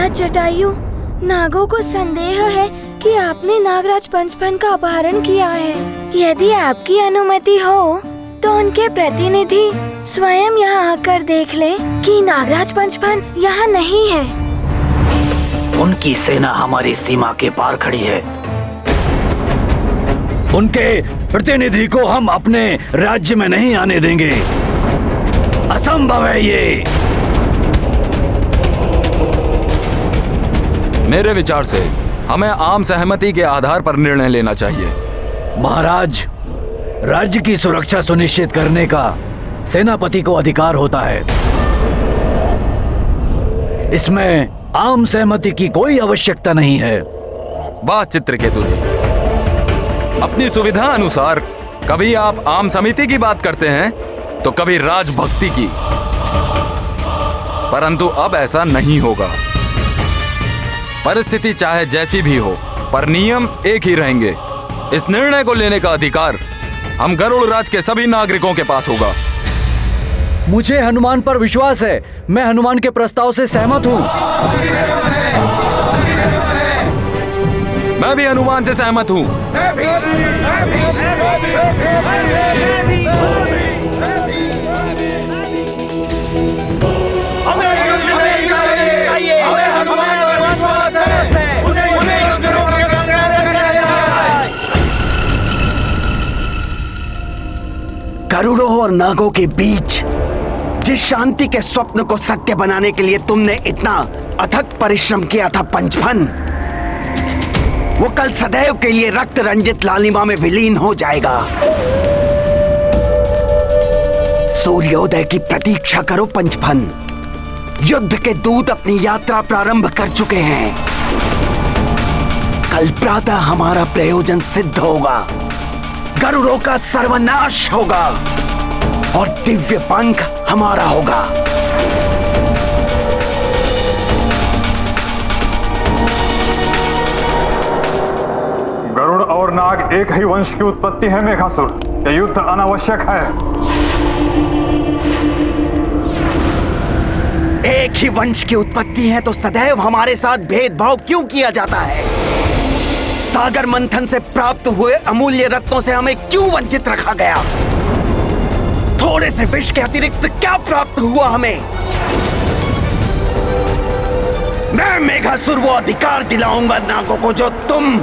महाराज जटायु, नागों को संदेह है कि आपने नागराज पंचफन का अपहरण किया है। यदि आपकी अनुमति हो तो उनके प्रतिनिधि स्वयं यहाँ आकर देख ले कि नागराज पंचफन यहाँ नहीं है। उनकी सेना हमारी सीमा के पार खड़ी है। उनके प्रतिनिधि को हम अपने राज्य में नहीं आने देंगे। असंभव है ये। मेरे विचार से हमें आम सहमति के आधार पर निर्णय लेना चाहिए। महाराज, राज्य की सुरक्षा सुनिश्चित करने का सेनापति को अधिकार होता है। इसमें आम सहमति की कोई आवश्यकता नहीं है। वाह चित्रकेतु जी, अपनी सुविधा अनुसार कभी आप आम समिति की बात करते हैं तो कभी राजभक्ति की, परंतु अब ऐसा नहीं होगा। परिस्थिति चाहे जैसी भी हो, पर नियम एक ही रहेंगे। इस निर्णय को लेने का अधिकार हम गरुड़ राज के सभी नागरिकों के पास होगा। मुझे हनुमान पर विश्वास है। मैं हनुमान के प्रस्ताव से सहमत हूँ। मैं भी हनुमान से सहमत हूँ। गरुड़ों और नागों के बीच जिस शांति के स्वप्न को सत्य बनाने के लिए तुमने इतना अथक परिश्रम किया था पंचफन, वो कल सदैव के लिए रक्त रंजित लालिमा में विलीन हो जाएगा। सूर्योदय की प्रतीक्षा करो पंचफन। युद्ध के दूत अपनी यात्रा प्रारंभ कर चुके हैं। कल प्रातः हमारा प्रयोजन सिद्ध होगा। गरुड़ों का सर्वनाश होगा और दिव्य पंख हमारा होगा। गरुड़ और नाग एक ही वंश की उत्पत्ति है मेघासुर। यह युद्ध अनावश्यक है। एक ही वंश की उत्पत्ति है तो सदैव हमारे साथ भेदभाव क्यों किया जाता है? सागर मंथन से प्राप्त हुए अमूल्य रत्नों से हमें क्यों वंचित रखा गया? थोड़े से विष के अतिरिक्त क्या प्राप्त हुआ हमें? मैं मेघासुर वो अधिकार दिलाऊंगा नागों को जो तुम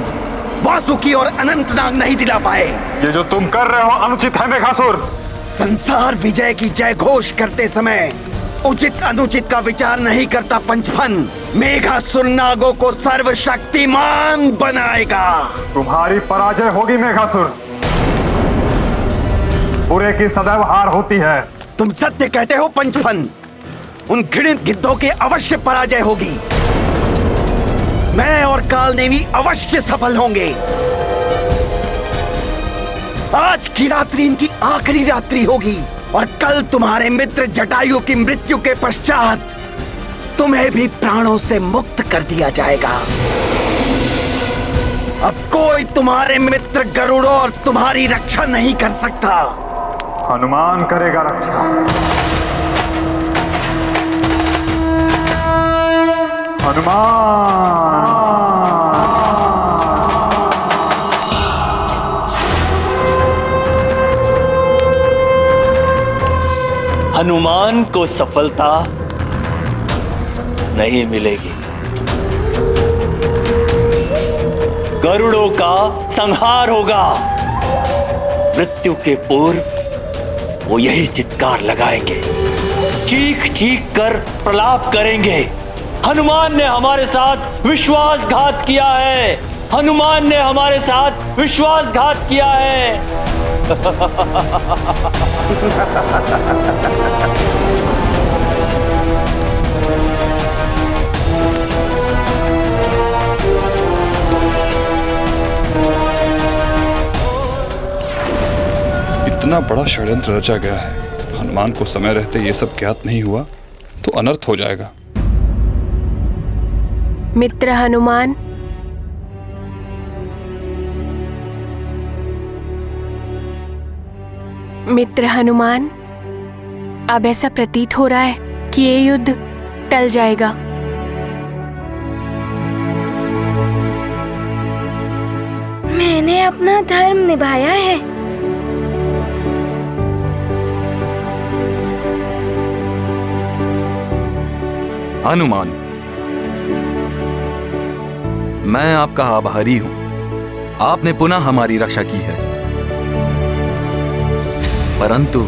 वासुकी और अनंतनाग नहीं दिला पाए। ये जो तुम कर रहे हो अनुचित है मेघासुर। संसार विजय की जय घोष करते समय उचित अनुचित का विचार नहीं करता पंचफन। मेघासुर नागों को सर्वशक्तिमान बनाएगा। तुम्हारी पराजय होगी मेघासुर। बुरे की सदैव हार होती है। तुम सत्य कहते हो पंचफन। उन घृणित गिद्धों की अवश्य पराजय होगी। मैं और कालनेमी अवश्य सफल होंगे। आज की रात्रि इनकी आखिरी रात्रि होगी और कल तुम्हारे मित्र जटायु की मृत्यु के पश्चात तुम्हें भी प्राणों से मुक्त कर दिया जाएगा। अब कोई तुम्हारे मित्र गरुड़ों और तुम्हारी रक्षा नहीं कर सकता। हनुमान करेगा रक्षा। हनुमान। हनुमान को सफलता नहीं मिलेगी। गरुड़ों का संहार होगा। मृत्यु के पूर्व वो यही चित्कार लगाएंगे, चीख चीख कर प्रलाप करेंगे। हनुमान ने हमारे साथ विश्वासघात किया है। हनुमान ने हमारे साथ विश्वासघात किया है। इतना बड़ा षड्यंत्र रचा गया है। हनुमान को समय रहते ये सब ज्ञात नहीं हुआ तो अनर्थ हो जाएगा। मित्र हनुमान, मित्र हनुमान, अब ऐसा प्रतीत हो रहा है कि ये युद्ध टल जाएगा। अपना धर्म निभाया है। हनुमान, मैं आपका आभारी हूं। आपने पुनः हमारी रक्षा की है, परंतु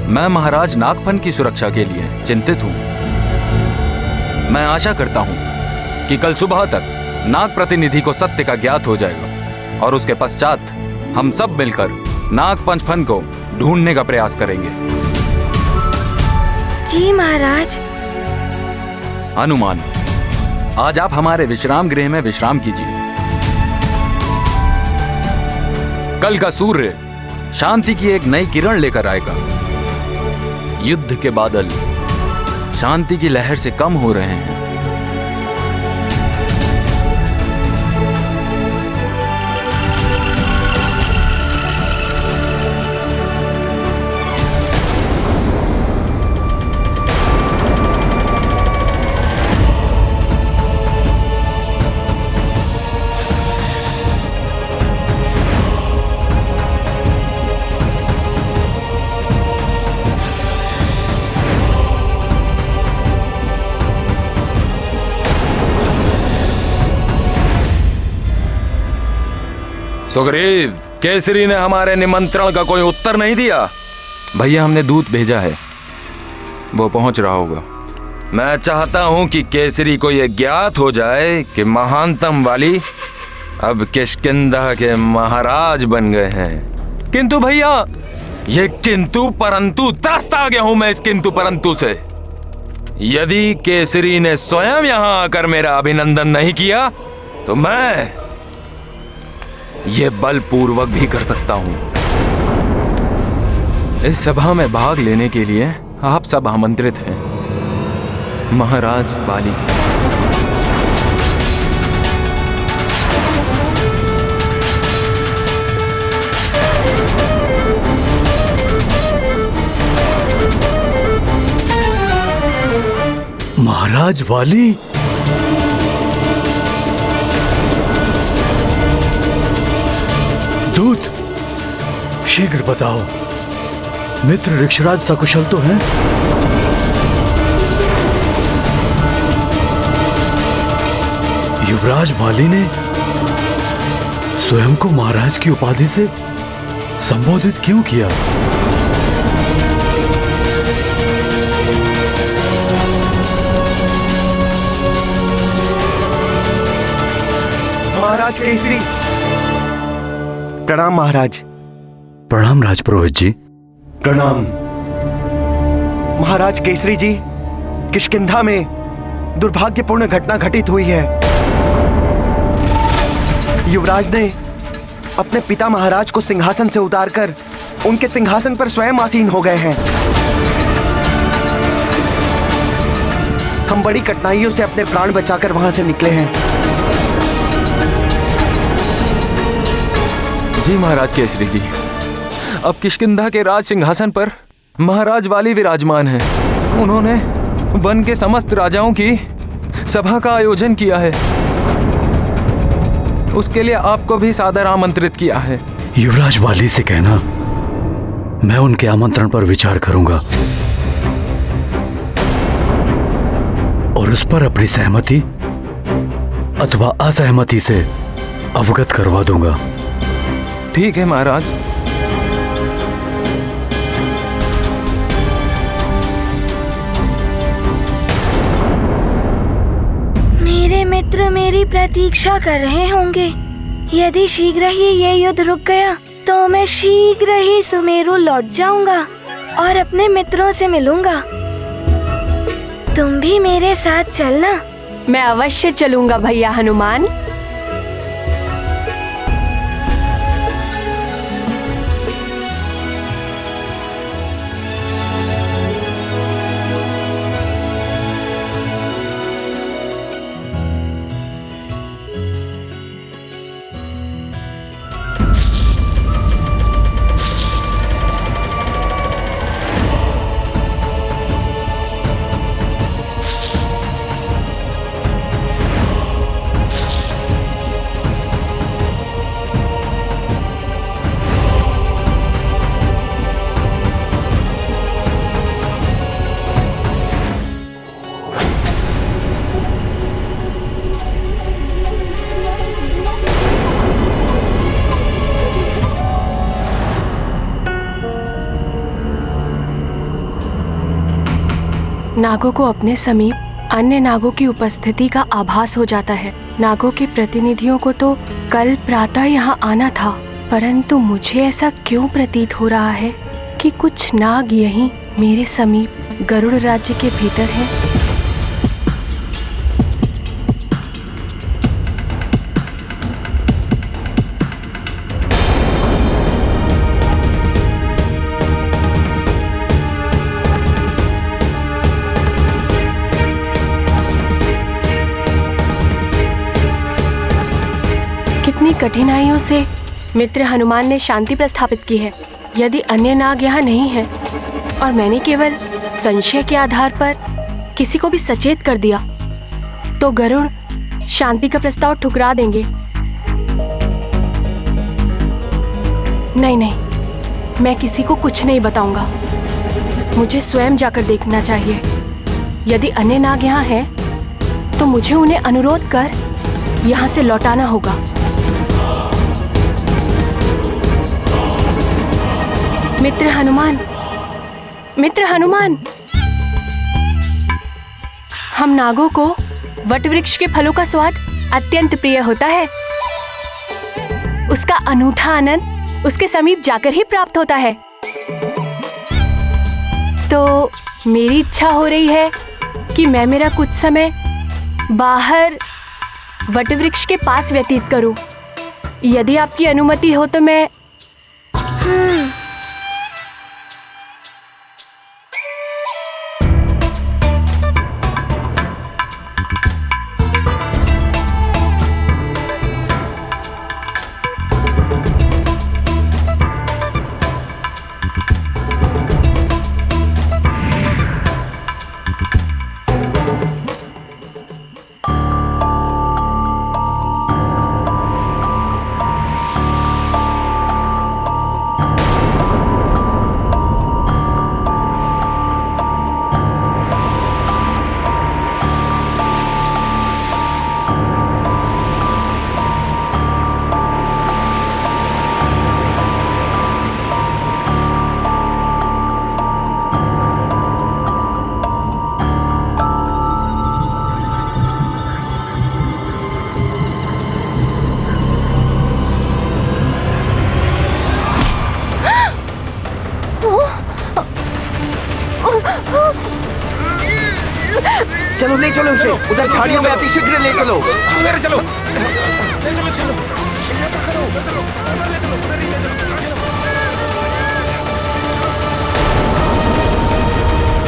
मैं महाराज नागफन की सुरक्षा के लिए चिंतित हूं। मैं आशा करता हूं कि कल सुबह तक नाग प्रतिनिधि को सत्य का ज्ञात हो जाएगा और उसके पश्चात हम सब मिलकर नाग पंचफन को ढूंढने का प्रयास करेंगे। जी महाराज। हनुमान, आज आप हमारे विश्राम गृह में विश्राम कीजिए। कल का सूर्य शांति की एक नई किरण लेकर आएगा। युद्ध के बादल शांति की लहर से कम हो रहे हैं। सुग्रीव, केसरी ने हमारे निमंत्रण का कोई उत्तर नहीं दिया। भैया, हमने दूत भेजा है, वो पहुंच रहा होगा। मैं चाहता हूं कि केसरी को यह ज्ञात हो जाए कि महानतम वाली अब किष्किंधा के महाराज बन गए हैं। किंतु भैया, ये किंतु परंतु त्रस्त आ गया हूं मैं इस किंतु परंतु से। यदि केसरी ने स्वयं यहां आकर मेरा अभिनंदन नहीं किया तो मैं ये बलपूर्वक भी कर सकता हूं। इस सभा में भाग लेने के लिए आप सब आमंत्रित हैं। महाराज बाली। महाराज वाली, दूत, शीघ्र बताओ, मित्र ऋक्षराज सकुशल तो हैं? युवराज माली ने स्वयं को महाराज की उपाधि से संबोधित क्यों किया? महाराज केसरी। प्रणाम महाराज। प्रणाम राजपुरोहित जी। प्रणाम। महाराज केसरी जी, किष्किंधा में दुर्भाग्यपूर्ण घटना घटित हुई है। युवराज ने अपने पिता महाराज को सिंहासन से उतारकर उनके सिंहासन पर स्वयं आसीन हो गए हैं। हम बड़ी कठिनाइयों से अपने प्राण बचाकर वहां से निकले हैं। जी महाराज केसरी जी, अब किष्किंधा के राज सिंहासन पर महाराज वाली विराजमान हैं। उन्होंने वन के समस्त राजाओं की सभा का आयोजन किया है। उसके लिए आपको भी सादर आमंत्रित किया है। युवराज वाली से कहना मैं उनके आमंत्रण पर विचार करूंगा और उस पर अपनी सहमति अथवा असहमति से अवगत करवा दूंगा। ठीक है महाराज। मेरे मित्र मेरी प्रतीक्षा कर रहे होंगे। यदि शीघ्र ही ये युद्ध रुक गया तो मैं शीघ्र ही सुमेरु लौट जाऊंगा और अपने मित्रों से मिलूंगा। तुम भी मेरे साथ चलना। मैं अवश्य चलूंगा भैया हनुमान। नागों को अपने समीप अन्य नागों की उपस्थिति का आभास हो जाता है। नागों के प्रतिनिधियों को तो कल प्रातः यहाँ आना था, परंतु मुझे ऐसा क्यों प्रतीत हो रहा है कि कुछ नाग यहीं मेरे समीप गरुड़ राज्य के भीतर हैं। कितनी कठिनाइयों से मित्र हनुमान ने शांति प्रस्थापित की है। यदि अन्य नाग यहाँ नहीं हैं और मैंने केवल संशय के आधार पर किसी को भी सचेत कर दिया, तो गरुड़ शांति का प्रस्ताव ठुकरा देंगे। नहीं नहीं, मैं किसी को कुछ नहीं बताऊंगा। मुझे स्वयं जाकर देखना चाहिए। यदि अन्य नाग यहाँ हैं, तो मुझे उन्हें अनुरोध कर यहाँ से लौटाना होगा। मित्र हनुमान, मित्र हनुमान, हम नागों को वट वृक्ष के फलों का स्वाद अत्यंत प्रिय होता है। उसका अनूठा आनंद उसके समीप जाकर ही प्राप्त होता है। तो मेरी इच्छा हो रही है कि मैं मेरा कुछ समय बाहर वट वृक्ष के पास व्यतीत करूं। यदि आपकी अनुमति हो तो मैं चलो ले चलो इसे, उधर झाड़ियों में अति शीघ्र ले चलो। चलो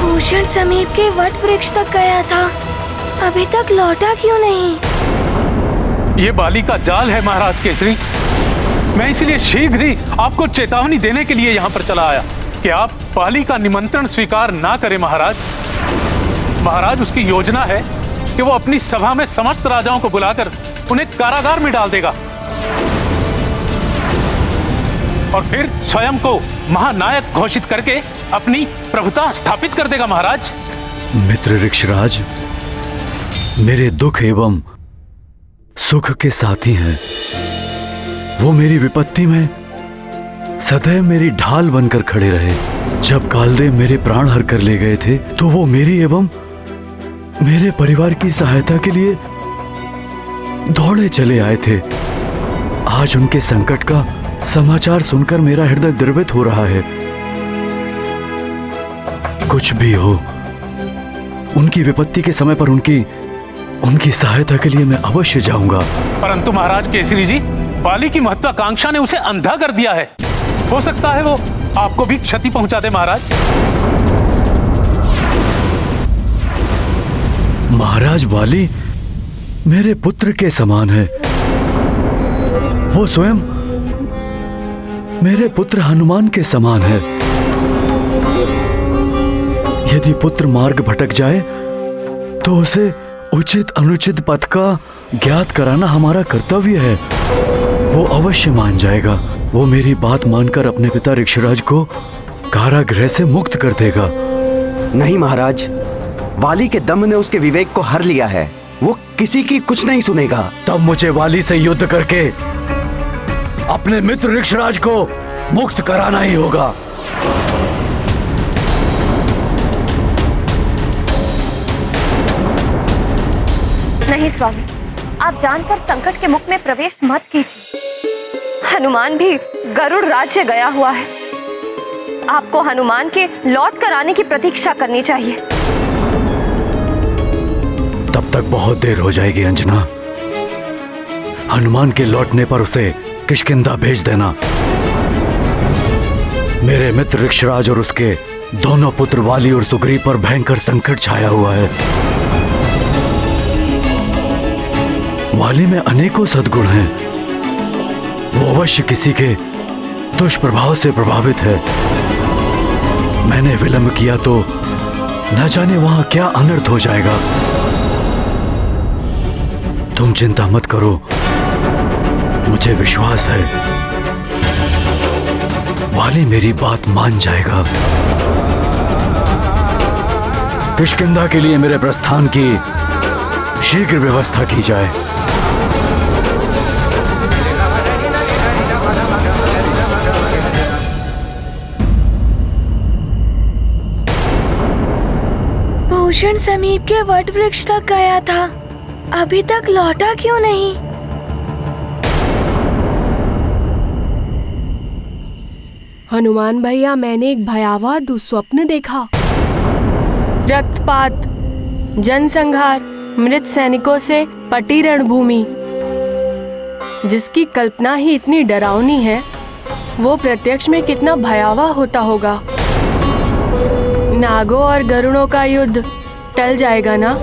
भूषण समीप के वट वृक्ष तक गया था, अभी तक लौटा क्यों नहीं? ये बाली का जाल है महाराज केसरी। मैं इसलिए शीघ्र ही आपको चेतावनी देने के लिए यहाँ पर चला आया कि आप बाली का निमंत्रण स्वीकार ना करें। महाराज उसकी योजना है कि वो अपनी सभा में समस्त राजाओं को बुलाकर उन्हें कारागार में डाल देगा और फिर स्वयं को महानायक घोषित करके अपनी प्रभुता स्थापित कर देगा। महाराज, मित्र ऋक्षराज मेरे दुख एवं सुख के साथी हैं। वो मेरी विपत्ति में सदैव मेरी ढाल बनकर खड़े रहे। जब कालदेव मेरे प्राण हर कर ले गए थे, तो वो मेरी एवं मेरे परिवार की सहायता के लिए दौड़े चले आए थे। आज उनके संकट का समाचार सुनकर मेरा हृदय द्रवित हो रहा है। कुछ भी हो, उनकी विपत्ति के समय पर उनकी सहायता के लिए मैं अवश्य जाऊंगा। परंतु महाराज केसरी जी, बाली की महत्वाकांक्षा ने उसे अंधा कर दिया है। हो सकता है वो आपको भी क्षति पहुंचा दे। महाराज बाली मेरे पुत्र के समान है। वो स्वयं मेरे पुत्र हनुमान के समान है। यदि पुत्र मार्ग भटक जाए तो उसे उचित अनुचित पथ का ज्ञात कराना हमारा कर्तव्य है। वो अवश्य मान जाएगा। वो मेरी बात मानकर अपने पिता ऋक्षराज को कारागृह से मुक्त कर देगा। नहीं महाराज, वाली के दम ने उसके विवेक को हर लिया है। वो किसी की कुछ नहीं सुनेगा। तब मुझे वाली से युद्ध करके अपने मित्र ऋक्षराज को मुक्त कराना ही होगा। नहीं स्वामी, आप जानकर संकट के मुख में प्रवेश मत कीजिए। हनुमान भी गरुड़ राज्य गया हुआ है। आपको हनुमान के लौट कर आने की प्रतीक्षा करनी चाहिए। तब तक बहुत देर हो जाएगी अंजना। हनुमान के लौटने पर उसे किष्किंधा भेज देना। मेरे मित्र ऋक्षराज और उसके दोनों पुत्र वाली और सुग्रीव पर भयंकर संकट छाया हुआ है। वाली में अनेकों सद्गुण हैं। वो अवश्य किसी के दुष्प्रभाव से प्रभावित है। मैंने विलंब किया तो न जाने वहां क्या अनर्थ हो जाएगा। तुम चिंता मत करो, मुझे विश्वास है वाली मेरी बात मान जाएगा। किष्किंधा के लिए मेरे प्रस्थान की शीघ्र व्यवस्था की जाए। भूषण समीप के वट वृक्ष तक गया था, अभी तक लौटा क्यों नहीं? हनुमान भैया, मैंने एक भयावह दुस्वप्न देखा। रक्तपात, जनसंहार, मृत सैनिकों से पटी रणभूमि, जिसकी कल्पना ही इतनी डरावनी है, वो प्रत्यक्ष में कितना भयावह होता होगा। नागों और गरुड़ों का युद्ध टल जाएगा ना?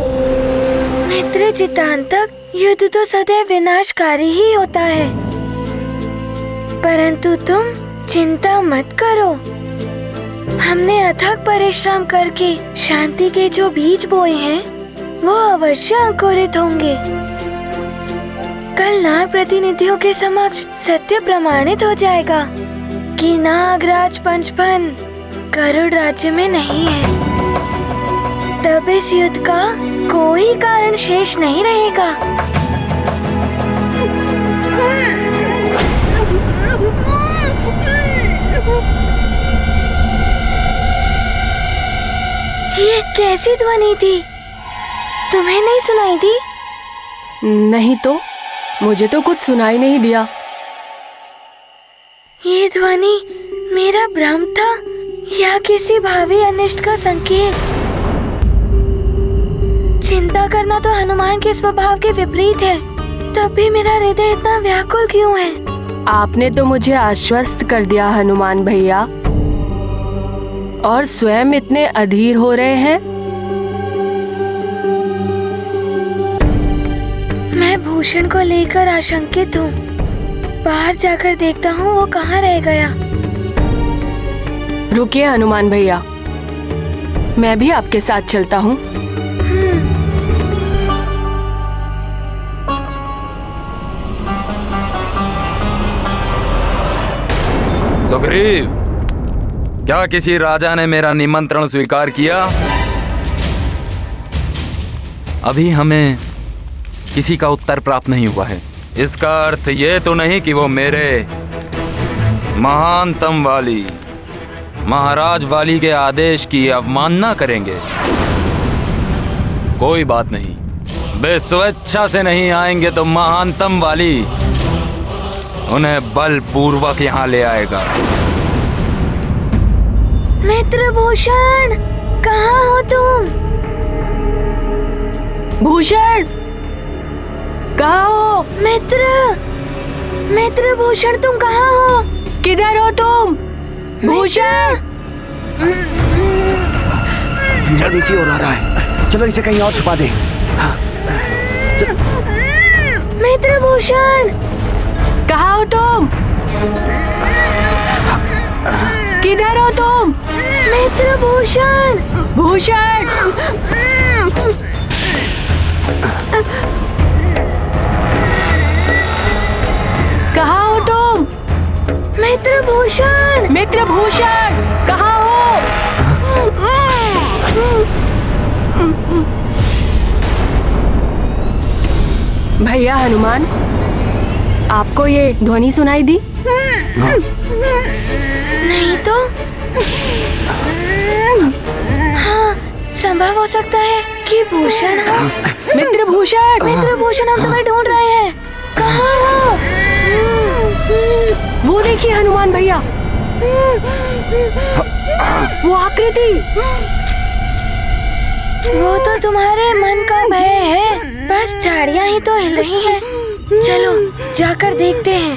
मित्र चितांतक, युद्ध तो सदैव विनाशकारी ही होता है, परंतु तुम चिंता मत करो। हमने अथक परिश्रम करके शांति के जो बीज बोए हैं, वो अवश्य अंकुरित होंगे। कल नाग प्रतिनिधियों के समक्ष सत्य प्रमाणित हो जाएगा कि नागराज पंचफन गरुड़ राज्य में नहीं है। तब इस युद्ध का कोई कारण शेष नहीं रहेगा। ये कैसी ध्वनि थी? तुम्हें नहीं सुनाई दी? नहीं तो, मुझे तो कुछ सुनाई नहीं दिया। ये ध्वनि मेरा भ्रम था या किसी भावी अनिष्ट का संकेत? चिंता करना तो हनुमान के स्वभाव के विपरीत है, तब भी मेरा हृदय इतना व्याकुल क्यों है? आपने तो मुझे आश्वस्त कर दिया हनुमान भैया, और स्वयं इतने अधीर हो रहे हैं। मैं भूषण को लेकर आशंकित हूँ। बाहर जाकर देखता हूँ वो कहाँ रह गया। रुकिए हनुमान भैया, मैं भी आपके साथ चलता हूँ। सुग्रीव, क्या किसी राजा ने मेरा निमंत्रण स्वीकार किया? अभी हमें किसी का उत्तर प्राप्त नहीं हुआ है। इसका अर्थ ये तो नहीं कि वो मेरे महानतम वाली महाराज वाली के आदेश की अवमानना करेंगे। कोई बात नहीं, वे स्वेच्छा से नहीं आएंगे तो महानतम वाली उन्हें बलपूर्वक यहाँ ले आएगा। मित्र भूषण, कहाँ हो तुम? भूषण, कहाँ हो? मित्र भूषण, तुम कहाँ हो? किधर हो तुम? भूषण! जल्दी से और आ रहा है, चलो इसे कहीं और छुपा दे। मित्र भूषण, कहाँ हो तुम? किधर हो तुम? मित्र भूषण! भूषण! कहाँ हो तुम? मित्र भूषण! मित्र भूषण, कहाँ हो? भैया हनुमान, आपको ये ध्वनि सुनाई दी? नहीं तो। हाँ, संभव हो सकता है कि भूषण हो। मित्र भूषण मित्रभूषण। मित्रभूषण, हम तुम्हें ढूंढ रहे हैं। कहाँ हो? वो देखिए हनुमान भैया, वो आकृति। वो तो तुम्हारे मन का भय है, बस झाड़ियाँ ही तो हिल रही हैं। चलो जाकर देखते हैं।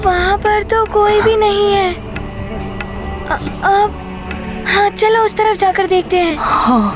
वहाँ पर तो कोई भी नहीं है। अब हाँ, चलो उस तरफ जाकर देखते हैं। हाँ।